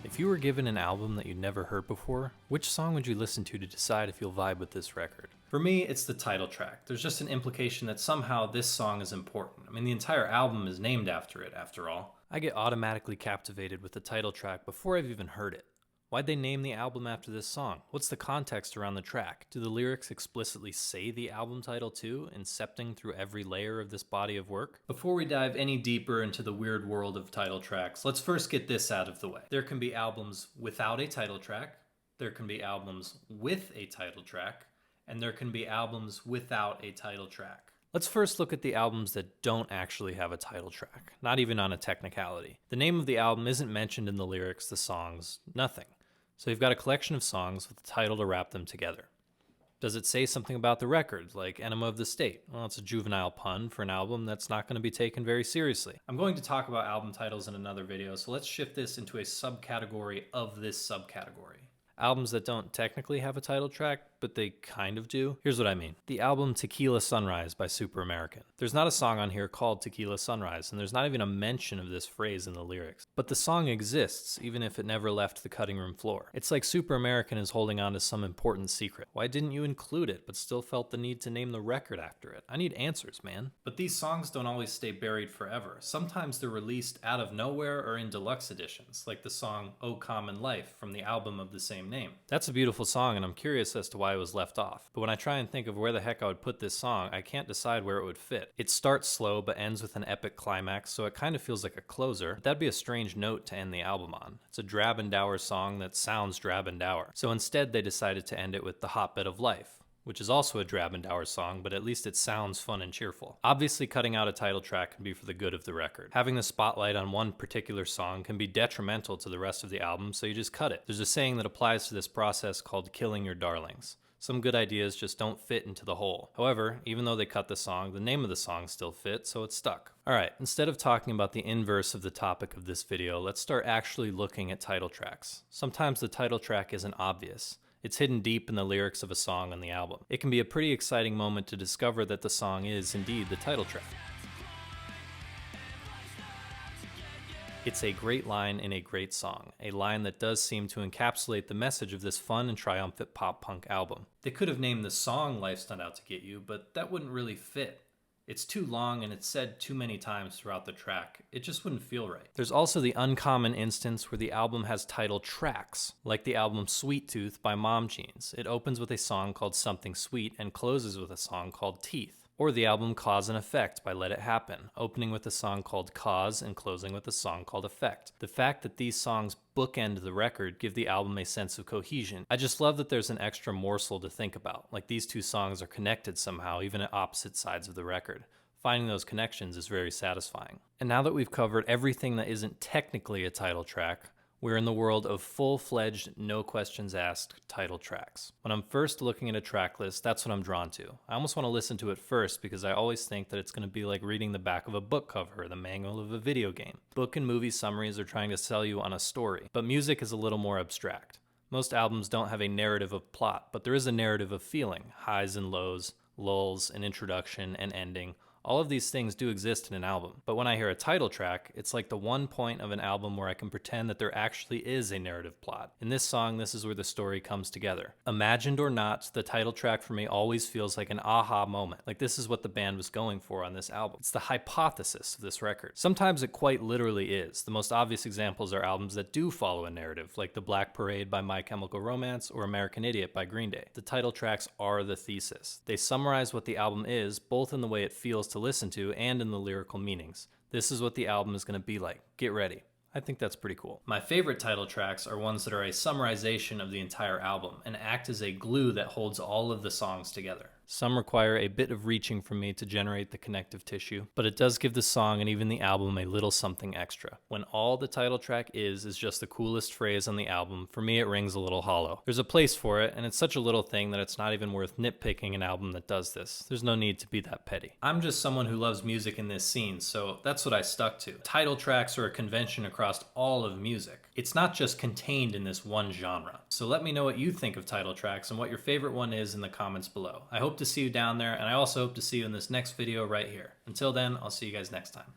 If you were given an album that you'd never heard before, which song would you listen to decide if you'll vibe with this record? For me, it's the title track. There's just an implication that somehow this song is important. I mean, the entire album is named after it, after all. I get automatically captivated with the title track before I've even heard it. Why'd they name the album after this song? What's the context around the track? Do the lyrics explicitly say the album title too, incepting through every layer of this body of work? Before we dive any deeper into the weird world of title tracks, let's first get this out of the way. There can be albums without a title track, there can be albums with a title track, and there can be albums without a title track. Let's first look at the albums that don't actually have a title track, not even on a technicality. The name of the album isn't mentioned in the lyrics, the songs, nothing. So you've got a collection of songs with a title to wrap them together. Does it say something about the record, like Enema of the State? Well, it's a juvenile pun for an album that's not going to be taken very seriously. I'm going to talk about album titles in another video, so let's shift this into a subcategory of this subcategory. Albums that don't technically have a title track, but they kind of do. Here's what I mean. The album Tequila Sunrise by Super American. There's not a song on here called Tequila Sunrise, and there's not even a mention of this phrase in the lyrics. But the song exists, even if it never left the cutting room floor. It's like Super American is holding on to some important secret. Why didn't you include it, but still felt the need to name the record after it? I need answers, man. But these songs don't always stay buried forever. Sometimes they're released out of nowhere or in deluxe editions, like the song Oh Common Life from the album of the same name. That's a beautiful song, and I'm curious as to why it was left off. But when I try and think of where the heck I would put this song, I can't decide where it would fit. It starts slow but ends with an epic climax, so it kind of feels like a closer. But that'd be a strange note to end the album on. It's a drab and dour song that sounds drab and dour. So instead they decided to end it with The Hotbed of Life, which is also a drab and dour song, but at least it sounds fun and cheerful. Obviously, cutting out a title track can be for the good of the record. Having the spotlight on one particular song can be detrimental to the rest of the album, so you just cut it. There's a saying that applies to this process called killing your darlings. Some good ideas just don't fit into the whole. However, even though they cut the song, the name of the song still fits, so it's stuck. Alright, instead of talking about the inverse of the topic of this video, let's start actually looking at title tracks. Sometimes the title track isn't obvious. It's hidden deep in the lyrics of a song on the album. It can be a pretty exciting moment to discover that the song is indeed the title track. It's a great line in a great song, a line that does seem to encapsulate the message of this fun and triumphant pop-punk album. They could have named the song Life's Not Out to Get You, but that wouldn't really fit. It's too long and it's said too many times throughout the track. It just wouldn't feel right. There's also the uncommon instance where the album has title tracks, like the album Sweet Tooth by Mom Jeans. It opens with a song called Something Sweet and closes with a song called Teeth. Or the album Cause and Effect by Let It Happen, opening with a song called Cause and closing with a song called Effect. The fact that these songs bookend the record give the album a sense of cohesion. I just love that there's an extra morsel to think about, like these two songs are connected somehow, even at opposite sides of the record. Finding those connections is very satisfying. And now that we've covered everything that isn't technically a title track, we're in the world of full-fledged, no questions asked title tracks. When I'm first looking at a track list, that's what I'm drawn to. I almost want to listen to it first because I always think that it's going to be like reading the back of a book cover or the manual of a video game. Book and movie summaries are trying to sell you on a story, but music is a little more abstract. Most albums don't have a narrative of plot, but there is a narrative of feeling, highs and lows, lulls, an introduction, and ending. All of these things do exist in an album, but when I hear a title track, it's like the one point of an album where I can pretend that there actually is a narrative plot. In this song, this is where the story comes together. Imagined or not, the title track for me always feels like an aha moment, like this is what the band was going for on this album. It's the hypothesis of this record. Sometimes it quite literally is. The most obvious examples are albums that do follow a narrative, like The Black Parade by My Chemical Romance or American Idiot by Green Day. The title tracks are the thesis. They summarize what the album is, both in the way it feels to listen to and in the lyrical meanings. This is what the album is going to be like. Get ready. I think that's pretty cool. My favorite title tracks are ones that are a summarization of the entire album and act as a glue that holds all of the songs together. Some require a bit of reaching from me to generate the connective tissue, but it does give the song and even the album a little something extra. When all the title track is just the coolest phrase on the album, for me it rings a little hollow. There's a place for it, and it's such a little thing that it's not even worth nitpicking an album that does this. There's no need to be that petty. I'm just someone who loves music in this scene, so that's what I stuck to. Title tracks are a convention across all of music. It's not just contained in this one genre. So let me know what you think of title tracks and what your favorite one is in the comments below. I hope to see you down there, and I also hope to see you in this next video right here. Until then, I'll see you guys next time.